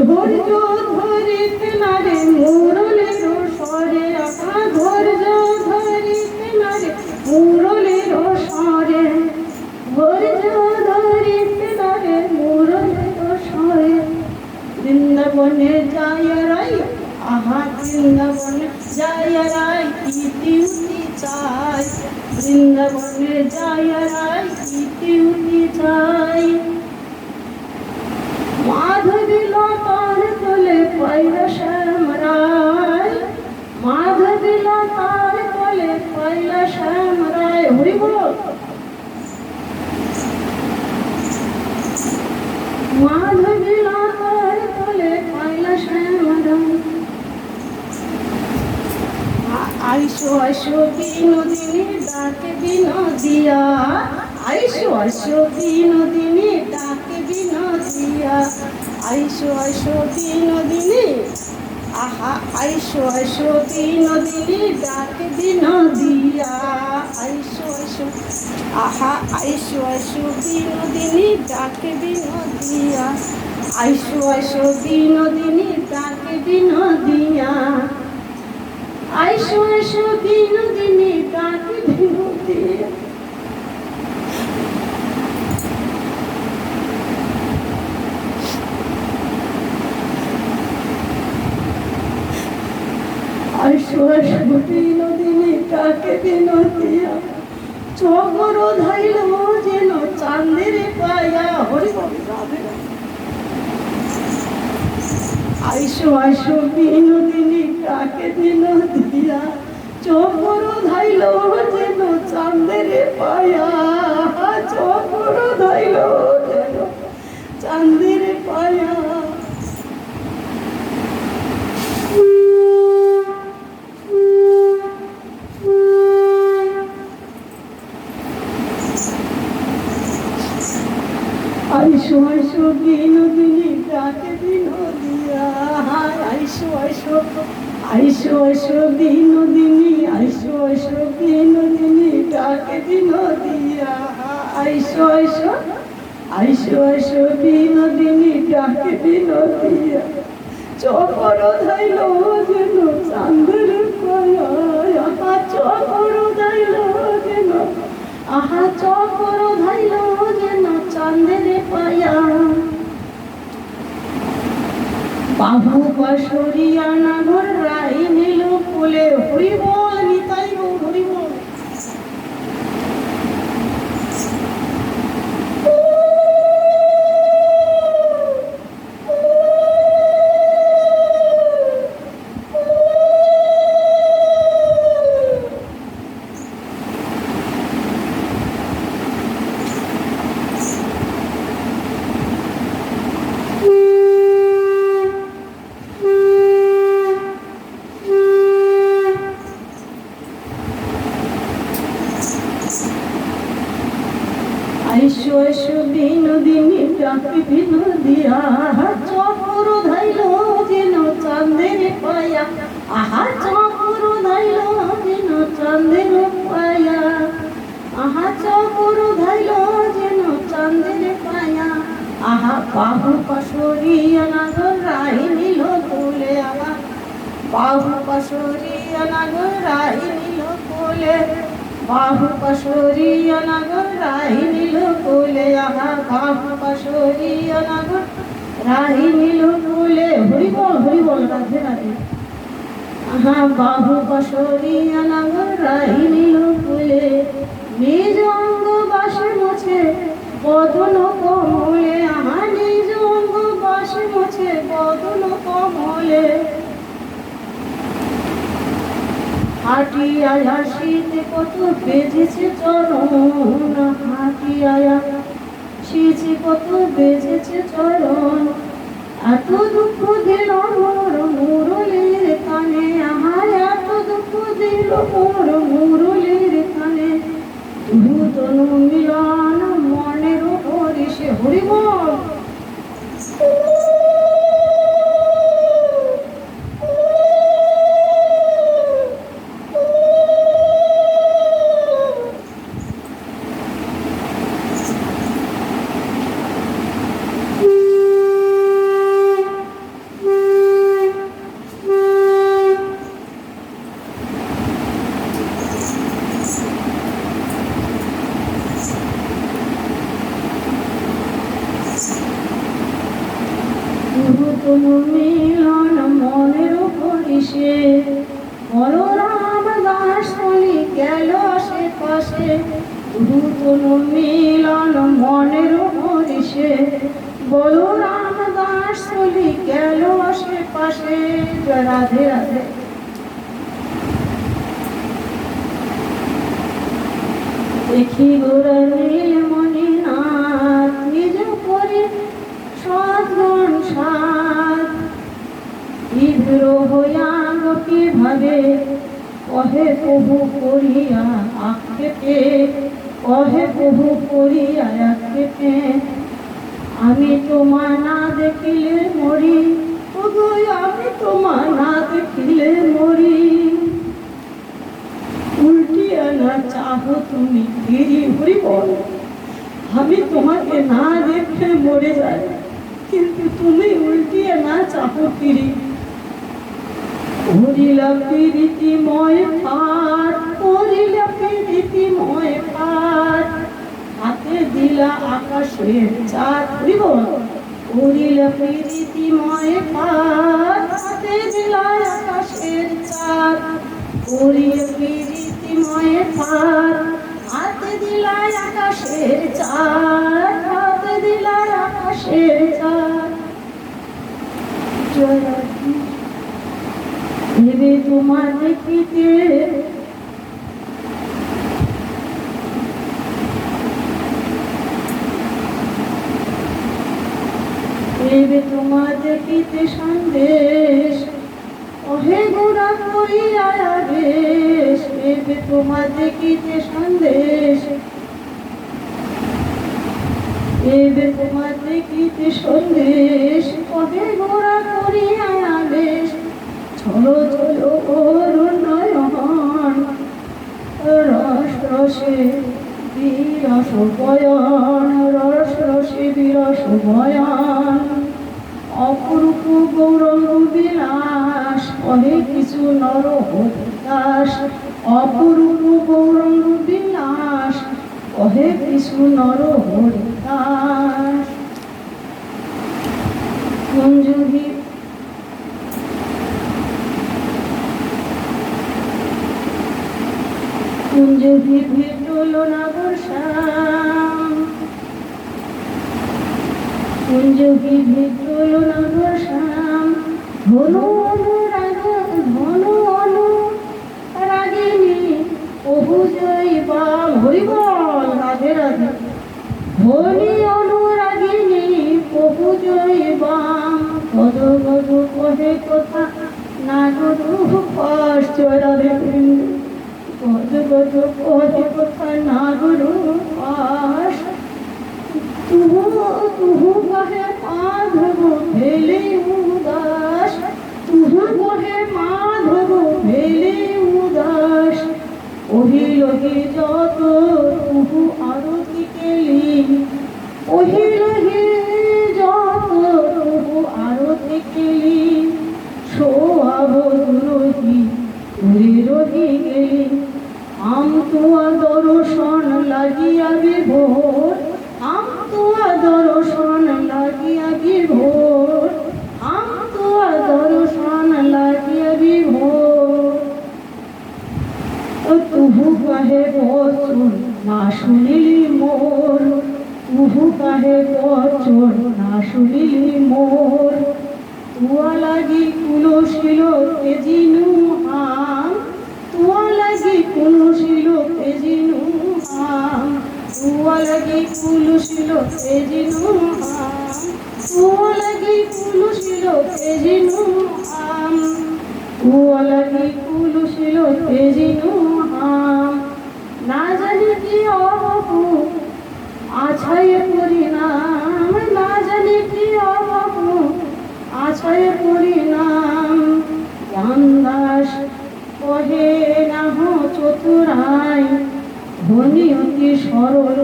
ধৈর্য ধরিতে না রে মুরলীর স্বরে, আহা ধৈর্য ধরিতে না রে মুরলীর স্বরে, ধৈর্য ধরিতে না রে মুরলীর স্বরে। বৃন্দাবনে যায় রাই, আহা বৃন্দাবনে যায় রাই ইতি উতি চাই, বৃন্দাবনে যায় রাই ইতি উতি চাই। মাধবী লতার তলে পাইলা শ্যাম রায়, মাধবী লতার তলে পাইলা শ্যাম রায়। হরি বল। মাধবী লতার তলে পাইলা শ্যাম রায়। আইসো আইসো বিনোদিনী ডাকে বিনোদিয়া, আইসো আইসো বিনোদিনী ডাকে বিনোদিয়া, আইসো আইসো বিনোদিনী, আহা আইসো আইসো বিনোদিনী ডাকে বিনোদিয়া, আইসো আইসো, আহা আইসো আইসো বিনোদিনী ডাকে বিনোদিয়া, আইসো আইসো বিনোদিনী ডাকে বিনোদিয়া, আইসো আইসো বিনোদিনী ডাকে বিনোদিয়া। আইসো আইসো বিনোদিনী ডাকে বিনোদিয়া, চকর ধাইল যেন চাঁদের পায়া। হরি বল। আইসো আইসো বিনোদিনী ডাকে বিনোদিয়া, চকর ধাইল যেন চাঁদের পায়া, চকর ধাইল যেন চাঁদের পায়া। আইসো আইসো বিনোদিনী ডাকে বিনোদিয়া, আইসো আইসো, আইসো আইসো বিনোদিনী, আইসো আইসো বিনোদিনী ডাকে বিনোদিয়া, আইসো আইসো, আইসো আইসো বিনোদিনী ডাকে বিনোদিয়া, চকর ধাইল যেন চাঁদের পায়া, আহা চকর ধাইল যেন, আহা চকর ধাইল যেন চাঁদের পায়া। বাহু বাসরিয়া নাগর রাই নীল ফুলে। হরি বল নিতাই গো, হরি বল। এসো এসো বিনোদিনী ডাকি বিনোদিয়া চক্র ধাইল যেন চাঁদের পায়া আহা চক্র ধাইল যেন চাঁদের পায়া আহা চক্র ধাইল যেন চাঁদের পায়া আহা বাহু পাশরিয়া নাগর রাই নীল কোলে আহা বাহু পাশরিয়া নাগর রাই নীল কোলে বাহু পাশরিয়া নাগর রাই নীল কোলে আহা বাহু পাশরিয়া নাগর রাই নীল কোলে হরি বল রাধে রাধে আহা বাহু পাশরিয়া নাগর রাই নীল কোলে নিজ অঙ্গ বাসে মোছে বদন কমলে আহা নিজ অঙ্গ বাসে মোছে বদন কমলে হাটিয়া শীতে কত বেজেছে চরণ হাটিয়া শীতে কত বেজেছে চরণ এত দুঃখ দিল মোর মুরলির কানে আহার এত দুঃখ দিল মোর মুরলির কানে ধুতনু মিলন মনের হরি সে হরি বল কোনো মিলন মনের হরিষে বলরাম দাস বলি গেল আশেপাশে কোনো মিলন মনের হরিষে বলরাম দাস বলি গেল আশেপাশে রাধে রাধে দেখি গোরা নীলমণি নাথ নিজ করে সদ্গুণ সাত বিদ্র হইয়া লোকে ভাবে কহে প্রভু করিয়া আক্ষেপে কহে প্রভু করিয়া আক্ষেপে আমি তোমা না দেখিলে মরি ওগো আমি তোমা না দেখিলে মরি উল্টিয়া না চাহো তুমি গিরি হরি বল আমি তোমাকে না দেখে মরে যাই কিন্তু তুমি উল্টিয়ে না চাহো ফিরি করিলা প্রীতিময় পাঠ করিলা প্রীতিময় পাঠ হাতে দিলা আকাশের চাঁদ করিলা প্রীতিময় পাঠ হাতে দিলা আকাশের চাঁদ করিয়া প্রীতিময় পাঠ হাতে দিলা আকাশের চাঁদ হাতে দিলা আকাশের চাঁদ ভেবে তোমার দেখিতে ভেবে তোমার দেখিতে সন্দেশ ওহে গোরা করিয়া আদেশ ভেবে তোমার দেখিতে সন্দেশ ভেবে তোমার দেখিতে সন্দেশ ওহে গোরা করিয়া আদেশ চলো চলো অরুণয়ন রস রসে বিরস বয়ন রস রসে বিরস বয়ন অপরূপ গৌরঙ্গ বিলাস কহে কিছু নর হরিদাস অপরূপ গৌরঙ্গ বিলাস কহে কিছু নর হরিদাস কুঞ্জুহি কুঞ্জুহি ভেটল নাগর শ্যাম কুঞ্জুহি ভেটল নাগর শ্যাম ধনু অনুরাগ ধনু অনুরাগিনী প্রভু জয় বাম হরি বল রাধে রাধে ধনী অনুরাগিনী প্রভু জয় বাম গদ গদ কহে কথা নাগর কষ্ট রাধে গদ গদ কহে কথা নাগর পাশ তুহু তুহু কহে মাধব ভেলে উদাস, তুহু কহে মাধব ভেলে উদাস, ওহিলহি যত তুহু আরতি কেলি, ওহিলহি যত তুহু আরতি কেলি, সোয়াব দুরহি ঘুরে রহি গেলি, আম তোয়া দর্শন লাগিয়া বিভোর, আম তোয়া দর্শন লাগিয়া বিভোর, আম তোয়া দর্শন লাগিয়া বিভোর। তুহু কাহে বচন না শুনিলি মোর, তুহু কাহে বচন না শুনিলি মোর, তুয়া লাগি কুলশীল তেজিনু হাম, তুয়া লাগি কুলশীল তেজিনু হাম, তুয়া লাগি কুলশীল তেজিনু হাম, তুয়া লাগি কুলশীল তেজিনু হাম, তুয়া লাগি কুলশীল তেজিনু হাম। না জানি কি অবকু আছায় পরিণাম, না জানি কি অবকু আছায় পরিণাম, জ্ঞানদাস কহে নাহ চতুরাই, ধনী অতি সরল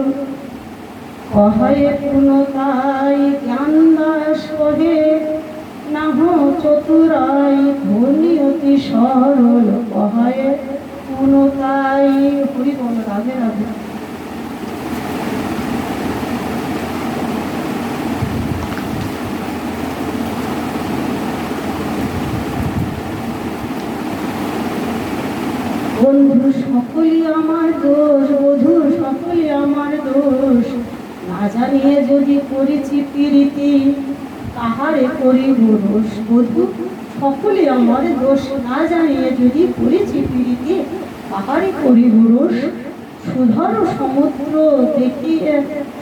কহে পুনতাই, জ্ঞানদাস কহে নাহ চতুরাই, ধনী অতি সরল কহে পুনতাই। হরি বল, রাধে রাধে। বন্ধু সকলই আমার দোষ, বধূ সকলই আমার দোষ, না জানিয়ে যদি করেছি প্রীতি তাহারে করিব রোষ। বধূ সকলই আমার দোষ, না জানিয়ে যদি করেছি প্রীতি তাহারে করিব রোষ। সুধার সমুদ্র দেখিয়ে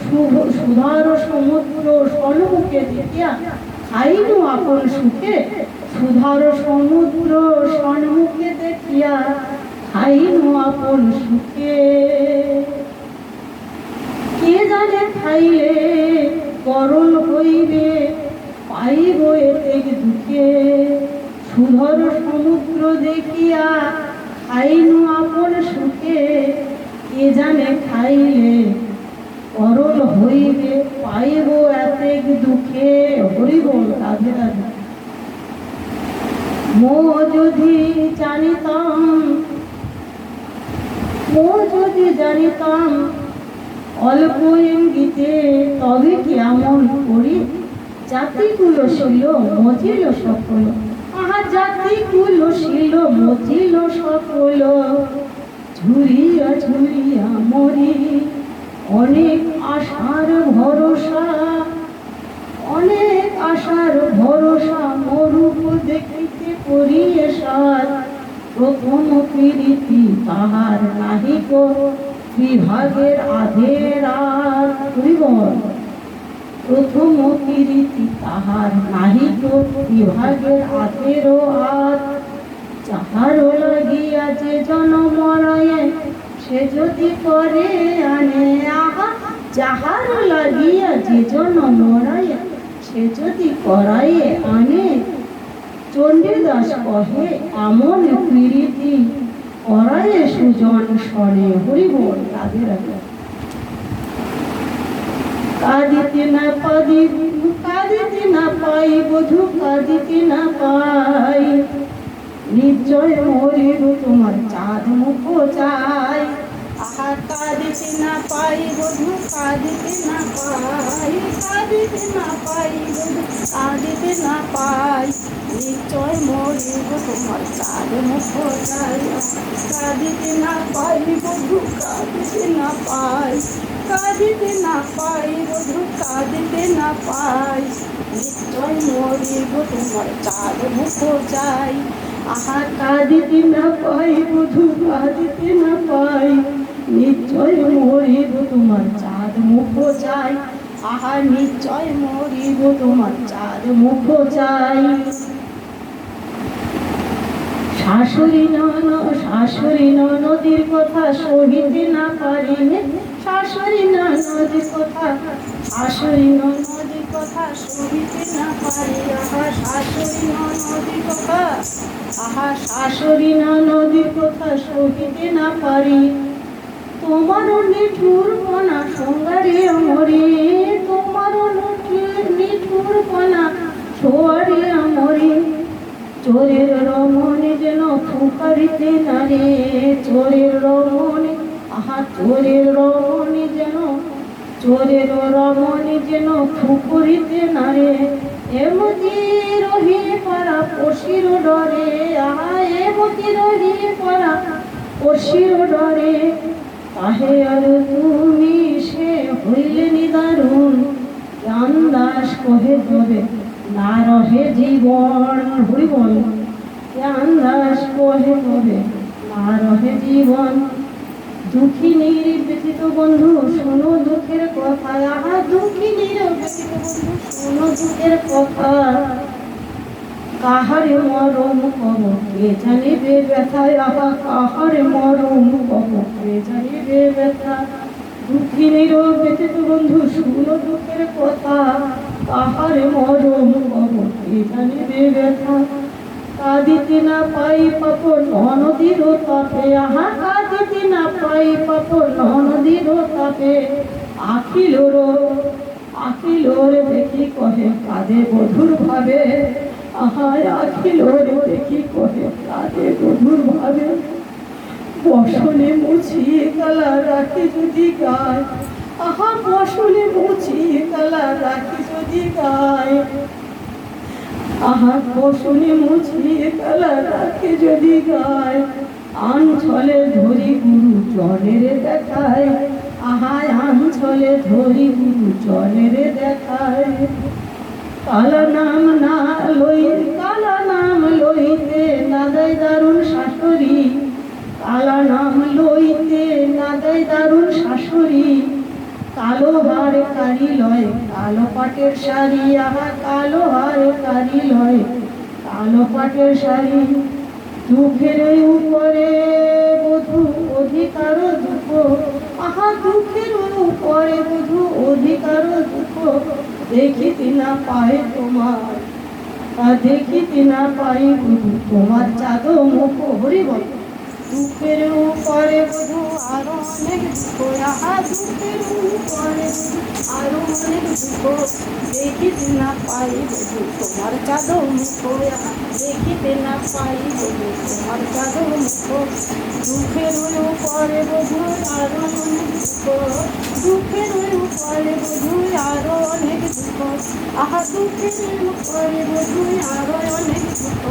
সুধার সমুদ্র সন্মুখে দেখিয়া খাইনু আপন সুখে, সুধার সমুদ্র সন্মুখে দেখিয়া খাইনু আপন সুখে। কে জানে খাইলে করল হইবে, পাইব এতেক দুঃখে, সুধর সমুদ্র দেখিয়া খাইনু আপন সুখে। কে জানে খাইলে করল হইবে, পাইব এতেক দুঃখে। হরি বল, রাধে রাধে। মো যদি জানিতাম, মো যদি জানিতাম অল্প ইঙ্গিতে, তবে কি এমন করি জাতিগুলো ছিল মজিল সকল। আহা জাতিগুলো ছিল মজিল সকল, ঝুরিয়া ঝুরিয়া মরি অনেক আশার ভরসা, অনেক আশার ভরসা, মরুপ দেখিতে করিয়ে সার। প্রথম প্রীতি তাহার নাহিক বিভাগের আধের আর। প্রথম প্রীতি তাহার নাহিক বিভাগের আধের আর। যাহার লাগিয়া যে জনমরয়ে সে যদি করে আনে, আহা যাহার লাগিয়া যে জনমরয়ে সে যদি করায়ে আনে। চণ্ডীদাস কহে এমন প্রীতি করায়ে সুজন শনে। হরি বল, রাধে রাধে। কাঁদিতে না পারি, কাঁদিতে না পাই বধূ, কাঁদিতে না পাই, নিশ্চয় মরিব তোমার চাঁদ মুখ চাই। আহা কাঁদিতে না পাই বধূ, কাঁদিতে না পাই, কাঁদিতে না পাই বধূ, কাঁদিতে না পাই, নিশ্চয় মরিব তোমার চাঁদ মুখ চাই। কাঁদিতে না পাই বধূ, কাঁদিতে না পাই, কাঁদিতে না পাই বধূ, কাঁদিতে না পাই, নিশ্চয় মরিব তোমার চাঁদ মুখ চাই। আহা কাঁদিতে না পাই বধূ, কাঁদিতে না পাই, নিশ্চয় মরিব তোমার চাঁদ মুখ চাই। আহা নিশ্চয় মরিব তোমার চাঁদ মুখ চাই। শাশুড়ি নদীর কথা সহিতে না পারি, শাশুড়ি নদীর কথা শাশুড়ি ননদির কথা সহিতে না পারি, আহা শাশুড়ি ননদির কথা, আহা শাশুড়ি ননদির কথা সহিতে না পারি। তোমার নিঠুর কণা সঙ্গারে মরে, তোমার নিঠুর কণা সোয়ারে মরে। চোরের রমণী যেন ফুকারিতে নারে, চোরের রমণী, আহা চোরের রমণী যেন, চোরের রমণী যেন ফুকরিতে নারে। এমতি রহি পারা পশির ডরে, আহা এমতি রহি পারা পশির ডরে। তাহে আর তুমি সে হইলে নিদারুণ, জ্ঞানদাস কহে তবে না রহে জীবন। হরিবল। জ্ঞানদাস কহে তবে না রহে জীবন। দুঃখিনীর ব্যতীত বন্ধু শোনো দুঃখের কথা, আহা দুঃখিনীর ব্যতীত বন্ধু শোনো দুঃখের কথা। কাহারে মরম কব কে জানিবে ব্যথা, আহা কাহারে মরম কব কে জানিবে ব্যথা। দুঃখিনীর ব্যতীত বন্ধু শোনো দুঃখের কথা, কাহারে মরম কব কে জানিবে ব্যথা। কাঁদিতে না পাই পাপ ননদীর তাপে, আহা কাঁদিতে না পাই পাপ ননদীর তাপে। আখিলোর আখিলোর দেখি কহে কাঁদে বধুর ভাবে, আহা আখিলোর দেখি কহে কাঁদে বধুর ভাবে। বসনে মুছিয়ে কালা রাখি যদি গায়, আহা বসনে মুছিয়ে কালা রাখি যদি গায়। আহা বসনে মুছিয়ে কালা রাখে যদি গায়। আনছলে ধরি গুরু চরের দেখায়, আহা আনছলে ধরি গুরু চরের দেখায়। কালা নাম না লই, কালা নাম লইতে না দেয় দারুণ শাশুড়ি, কালা নাম লইতে না দেয় দারুণ শাশুড়ি। কালো হার কারি লয় কালো পাটের শাড়ি, আহা কালো হার কারি লয় কালো পাটের শাড়ি। দুঃখের উপরে বধূ অধিকার দুঃখ, আহা দুঃখের উপরে বধূ অধিকার দুঃখ। দেখিতে না পায় তোমার, দেখিতে না পাই বধূ তোমার চাঁদ মুখ। হরিবল। দুঃখের উপরে বধূ আরো অনেক দুঃখ, আহা দুঃখের উপরে আরো অনেক দুঃখ। দেখিতে না পাই বধূ তোমার চাঁদ মুখ, দেখিতে না পাই বধূ তোমার চাঁদ মুখ। দুঃখের উপরে বধূ আরো অনেক দুঃখ, দুঃখের উপরে বধূ আরো অনেক দুঃখ। আহা দুঃখের উপরে বধূ আরো অনেক দুঃখ।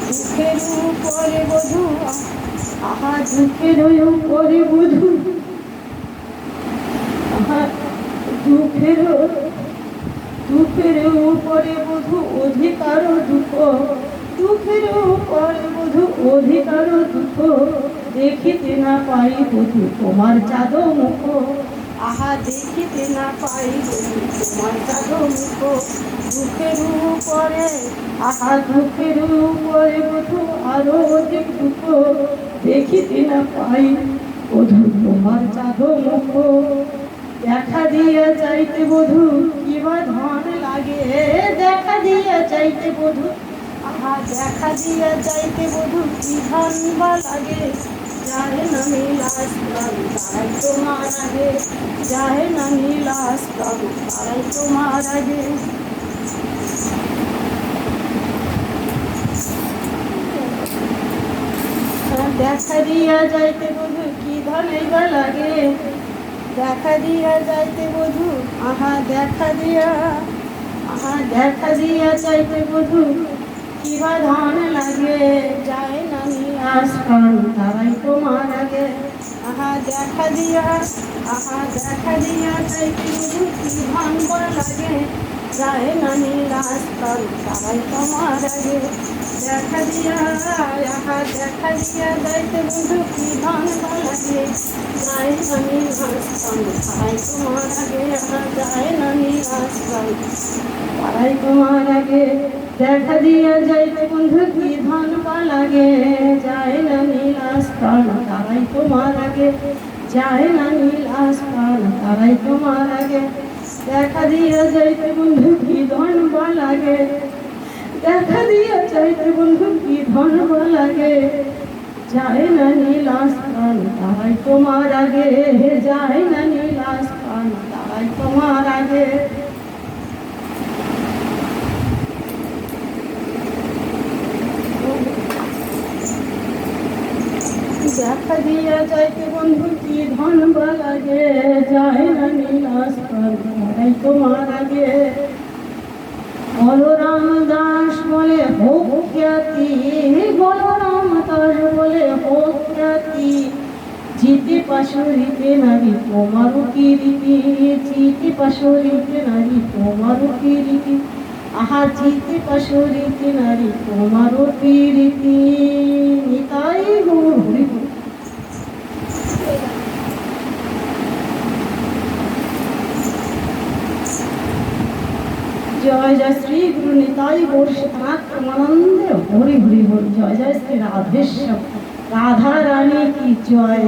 দুঃখের উপরে বধূ, আহা দুঃখের উপরে বধূ, আহা দুঃখের দুঃখের উপরে বধূ অধিকার দুঃখ, দুঃখের উপরে বধূ অধিকার দুঃখ। দেখিতে না পাই বধূ তোমার চাঁদ মুখ, আহা দেখিতে না পাই বধূ তোমার চাঁদ মুখ। দুঃখের উপরে, আহা দুঃখের উপরে বধূ আরো অধিক দুঃখ। দেখিতে না পাই বধূ তোমার চাঁদ মুখ। দেখা দিয়া চাইতে বধূ কিবা ধন লাগে, দেখা দিয়া চাইতে বধূ, আহা দেখা দিয়া চাইতে বধূ কি ধন বা লাগে। যায় না নীলাস প্রভু তারাই তোমার আগে, যায় না নীলাস প্রভু তারাই তোমার আগে। দেখা দিয়া যাইতে বধূ কি ধনেই বা লাগে, দেখা দিয়া যাইতে বধূ, আহা দেখা দিয়া, আহা দেখা দিয়া যাইতে বধূ কিবা ধন লাগে। যায় না নীলাস প্রাণ তারাই তোমার আগে, আহা দেখা দিয়া, আহা দেখা দিয়া যাইতে বধূ কি ধন বা লাগে। যায় না নীলাস প্রাণ তারাই তোমার আগে। দেখা দিয়া, আহা দেখা দিয়া যাইতে বধূ কি ধন বা লাগে। যায় না নীলাস প্রাণ তারাই তোমার আগে, আহা যায় না নীলাস প্রাণ তারাই তোমার আগে। দেখা দিয়া যাইতে বন্ধু কি ধন বা লাগে। যায় না নীলাস প্রাণ তারাই তোমার আগে, যায় না নীলাস প্রাণ তারাই তোমার আগে। দেখা দিয়া যাইতে বন্ধু কি ধন বা লাগে, দেখা দিয়া যাইতে বন্ধু কি ধন বা লাগে, যায় না নীলাস প্রাণ তারাই তোমার আগে, যায় না নীলাস প্রাণ তারাই তোমার আগে। দেখা দিয়া যাইতে বন্ধু কি ধন বা লাগে, যায় না নীলাস প্রাণ তারাই তোমার আগে। বলরাম দাস বলে হোক খ্যাতি, বলরাম দাস বলে হোক খ্যাতি, জিতে পাশরিতে নারী তোমারও কীর্তি, জিতে পাশরিতে নারী তোমারও কীর্তি, আহা জিতে পাশরিতে নারী তোমারও কীর্তি। নিতাই গৌর হরি বল। জয় জয় শ্রী গুরু নিতাই গৌর সীতানাথ প্রেমানন্দে হরি হরি বল। জয় জয় শ্রী রাধেশ্যাম, রাধা রানী কি জয়।